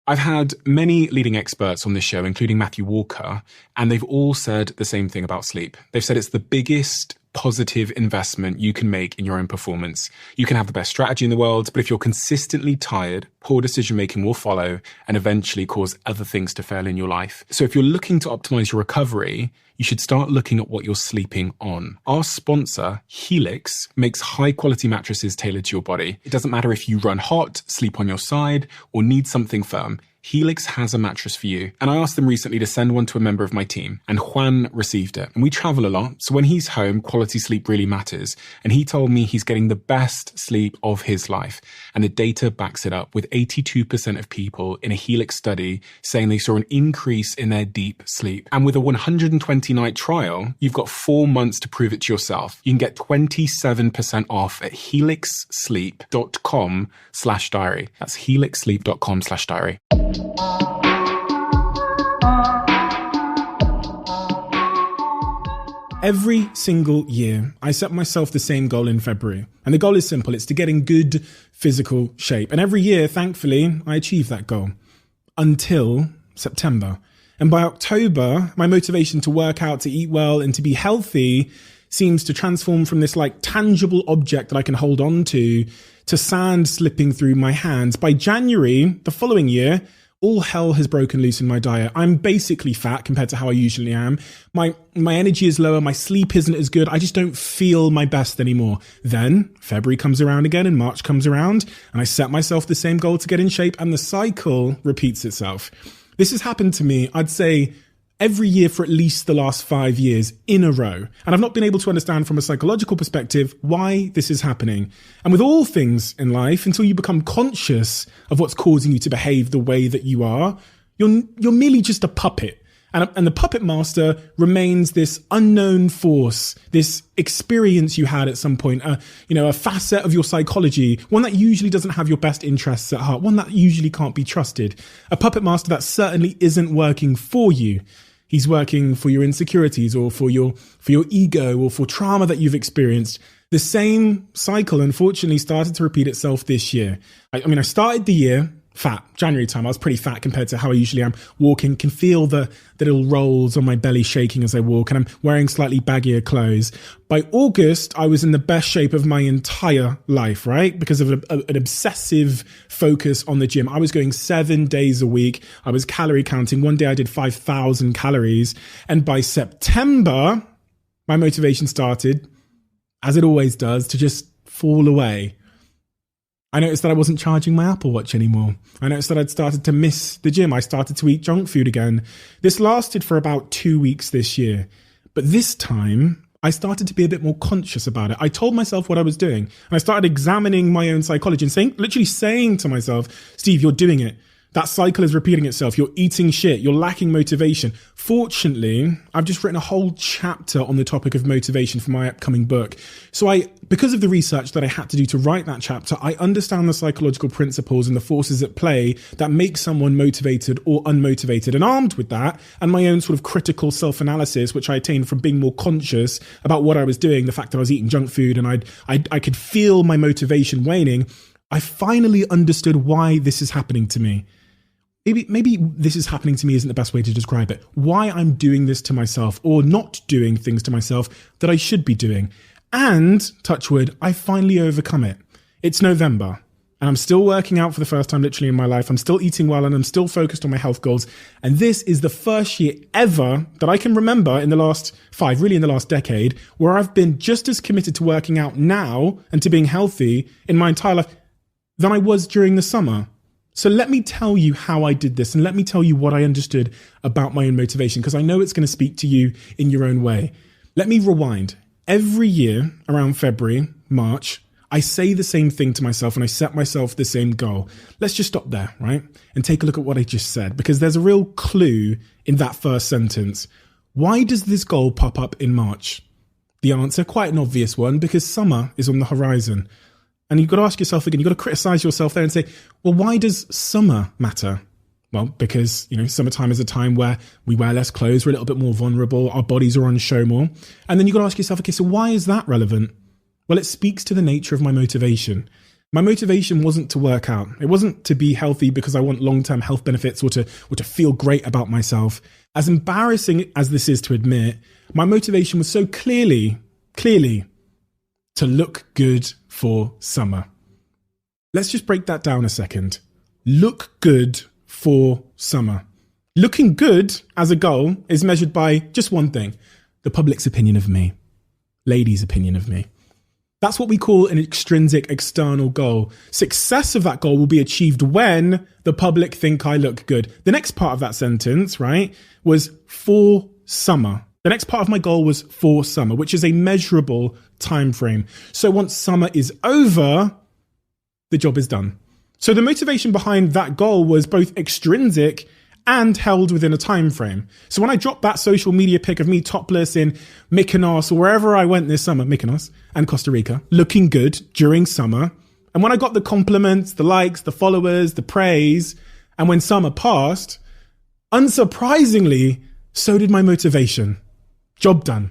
I've had many leading experts on this show, including Matthew Walker, and they've all said the same thing about sleep. They've said it's the biggest positive investment you can make in your own performance. You can have the best strategy in the world, but if you're consistently tired, poor decision-making will follow and eventually cause other things to fail in your life. So if you're looking to optimize your recovery, you should start looking at what you're sleeping on. Our sponsor, Helix, makes high-quality mattresses tailored to your body. It doesn't matter if you run hot, sleep on your side, or need something firm. Helix has a mattress for you. And I asked them recently to send one to a member of my team, and Juan received it. And we travel a lot, so when he's home, quality sleep really matters. And he told me he's getting the best sleep of his life. And the data backs it up, with 82% of people in a Helix study saying they saw an increase in their deep sleep. And with a 120-night trial, you've got 4 months to prove it to yourself. You can get 27% off at helixsleep.com/diary. That's helixsleep.com/diary. Every single year, I set myself the same goal in February. And the goal is simple. It's to get in good physical shape. And every year, thankfully, I achieve that goal until September. And by October, my motivation to work out, to eat well, and to be healthy seems to transform from this tangible object that I can hold on to sand slipping through my hands. By January, the following year, all hell has broken loose in my diet. I'm basically fat compared to how I usually am. My energy is lower. My sleep isn't as good. I just don't feel my best anymore. Then February comes around again and March comes around and I set myself the same goal to get in shape and the cycle repeats itself. This has happened to me, I'd say, every year for at least the last 5 years in a row. And I've not been able to understand from a psychological perspective why this is happening. And with all things in life, until you become conscious of what's causing you to behave the way that you are, you're merely just a puppet. And the puppet master remains this unknown force, this experience you had at some point, a facet of your psychology, one that usually doesn't have your best interests at heart, one that usually can't be trusted. A puppet master that certainly isn't working for you. He's working for your insecurities or for your ego or for trauma that you've experienced. The same cycle, unfortunately, started to repeat itself this year. I started the year fat. January time, I was pretty fat compared to how I usually am. Walking, can feel the little rolls on my belly shaking as I walk, and I'm wearing slightly baggier clothes. By August, I was in the best shape of my entire life, right? Because of an obsessive focus on the gym. I was going 7 days a week. I was calorie counting. One day I did 5,000 calories. And by September, my motivation started, as it always does, to just fall away. I noticed that I wasn't charging my Apple Watch anymore. I noticed that I'd started to miss the gym. I started to eat junk food again. This lasted for about 2 weeks this year. But this time, I started to be a bit more conscious about it. I told myself what I was doing. And I started examining my own psychology and literally saying to myself, Steve, you're doing it. That cycle is repeating itself. You're eating shit. You're lacking motivation. Fortunately, I've just written a whole chapter on the topic of motivation for my upcoming book. So because of the research that I had to do to write that chapter, I understand the psychological principles and the forces at play that make someone motivated or unmotivated. And armed with that and my own sort of critical self-analysis, which I attained from being more conscious about what I was doing, the fact that I was eating junk food and I could feel my motivation waning, I finally understood why this is happening to me. Maybe this is happening to me isn't the best way to describe it. Why I'm doing this to myself or not doing things to myself that I should be doing. And, touch wood, I finally overcome it. It's November and I'm still working out for the first time literally in my life. I'm still eating well and I'm still focused on my health goals. And this is the first year ever that I can remember in the last 5, really in the last decade, where I've been just as committed to working out now and to being healthy in my entire life than I was during the summer. So let me tell you how I did this and let me tell you what I understood about my own motivation, because I know it's going to speak to you in your own way. Let me rewind. Every year around February, March, I say the same thing to myself and I set myself the same goal. Let's just stop there, right? And take a look at what I just said, because there's a real clue in that first sentence. Why does this goal pop up in March? The answer, quite an obvious one, because summer is on the horizon. And you've got to ask yourself again, you've got to criticize yourself there and say, well, why does summer matter? Well, because, summertime is a time where we wear less clothes, we're a little bit more vulnerable, our bodies are on show more. And then you've got to ask yourself, okay, so why is that relevant? Well, it speaks to the nature of my motivation. My motivation wasn't to work out. It wasn't to be healthy because I want long-term health benefits or to feel great about myself. As embarrassing as this is to admit, my motivation was so clearly to look good for summer. Let's just break that down a second. Look good for summer. Looking good as a goal is measured by just one thing: the public's opinion of me, ladies' opinion of me. That's what we call an extrinsic external goal. Success of that goal will be achieved when the public think I look good. The next part of that sentence, right, was for summer. The next part of my goal was for summer, which is a measurable time frame. So once summer is over, the job is done. So the motivation behind that goal was both extrinsic and held within a time frame. So when I dropped that social media pic of me topless in Mykonos or wherever I went this summer, Mykonos and Costa Rica, looking good during summer, and when I got the compliments, the likes, the followers, the praise, and when summer passed, unsurprisingly, so did my motivation. Job done.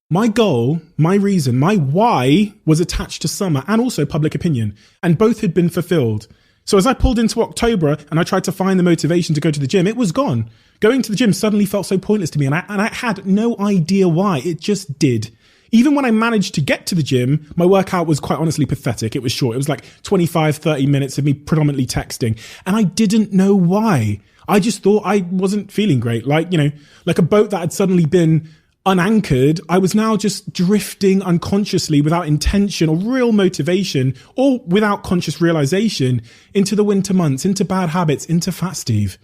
My goal, my reason, my why was attached to summer and also public opinion, and both had been fulfilled. So as I pulled into October and I tried to find the motivation to go to the gym, it was gone. Going to the gym suddenly felt so pointless to me, and I had no idea why. It just did. Even when I managed to get to the gym, my workout was quite honestly pathetic. It was short. It was like 25, 30 minutes of me predominantly texting, and I didn't know why. I just thought I wasn't feeling great. Like a boat that had suddenly been unanchored, I was now just drifting unconsciously without intention or real motivation or without conscious realization into the winter months, into bad habits, into Fat Steve.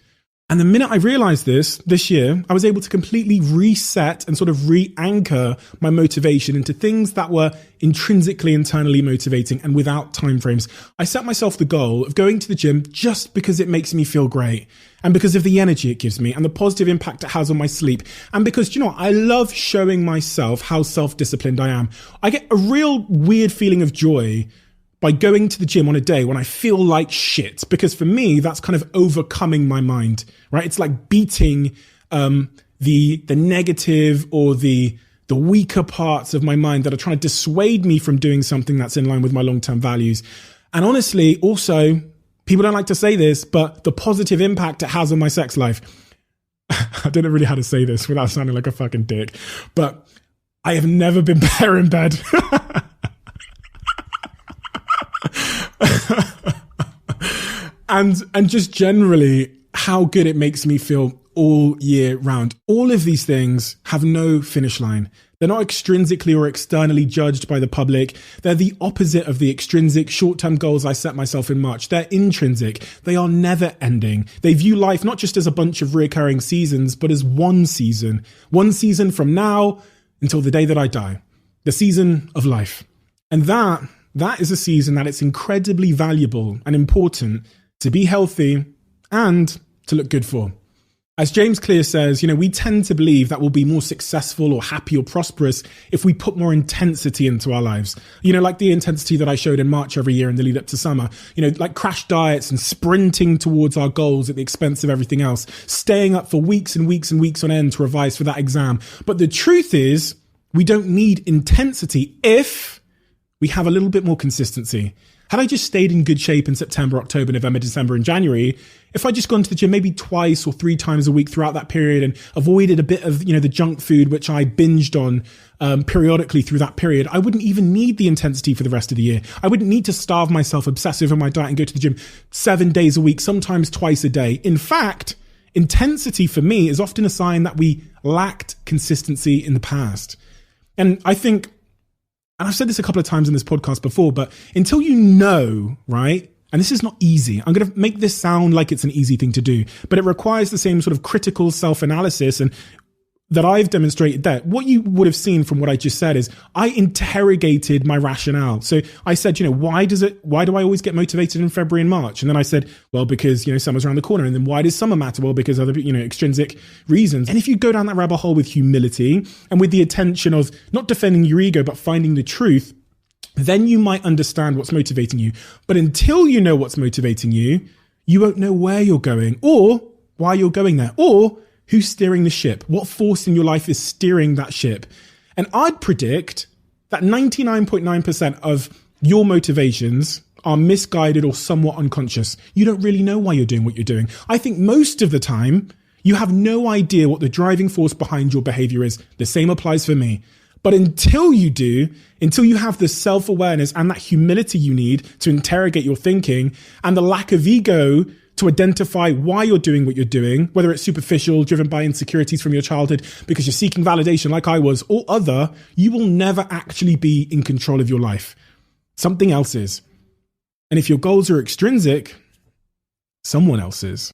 And the minute I realized this year, I was able to completely reset and sort of re-anchor my motivation into things that were intrinsically internally motivating and without timeframes. I set myself the goal of going to the gym just because it makes me feel great and because of the energy it gives me and the positive impact it has on my sleep. And because, you know, I love showing myself how self-disciplined I am. I get a real weird feeling of joy by going to the gym on a day when I feel like shit, because for me, that's kind of overcoming my mind, right? It's like beating the negative or the weaker parts of my mind that are trying to dissuade me from doing something that's in line with my long-term values. And honestly, also, people don't like to say this, but the positive impact it has on my sex life. I don't know really how to say this without sounding like a fucking dick, but I have never been better in bed. and just generally how good it makes me feel all year round. All of these things have no finish line. They're not extrinsically or externally judged by the public. They're the opposite of the extrinsic short-term goals I set myself in March. They're intrinsic. They are never ending. They view life not just as a bunch of recurring seasons, but as one season from now until the day that I die, the season of life. And that is a season that it's incredibly valuable and important to be healthy and to look good for. As James Clear says, you know, we tend to believe that we'll be more successful or happy or prosperous if we put more intensity into our lives. You know, like the intensity that I showed in March every year in the lead up to summer, you know, like crash diets and sprinting towards our goals at the expense of everything else, staying up for weeks and weeks and weeks on end to revise for that exam. But the truth is, we don't need intensity if we have a little bit more consistency. Had I just stayed in good shape in September, October, November, December, and January, if I just gone to the gym maybe twice or 3 times a week throughout that period and avoided a bit of, you know, the junk food, which I binged on periodically through that period, I wouldn't even need the intensity for the rest of the year. I wouldn't need to starve myself, obsess over my diet and go to the gym 7 days a week, sometimes twice a day. In fact, intensity for me is often a sign that we lacked consistency in the past. And I think, and I've said this a couple of times in this podcast before, but until you know, right? And this is not easy. I'm going to make this sound like it's an easy thing to do, but it requires the same sort of critical self-analysis and that I've demonstrated there. What you would have seen from what I just said is I interrogated my rationale. So I said, you know, why do I always get motivated in February and March? And then I said, well, because, you know, summer's around the corner. And then why does summer matter? Well, because other, you know, extrinsic reasons. And if you go down that rabbit hole with humility and with the attention of not defending your ego, but finding the truth, then you might understand what's motivating you. But until you know what's motivating you, you won't know where you're going or why you're going there or who's steering the ship? What force in your life is steering that ship? And I'd predict that 99.9% of your motivations are misguided or somewhat unconscious. You don't really know why you're doing what you're doing. I think most of the time, you have no idea what the driving force behind your behavior is. The same applies for me. But until you do, until you have the self-awareness and that humility you need to interrogate your thinking and the lack of ego to identify why you're doing what you're doing, whether it's superficial, driven by insecurities from your childhood because you're seeking validation like I was, or other, you will never actually be in control of your life. Something else is. And if your goals are extrinsic, someone else is.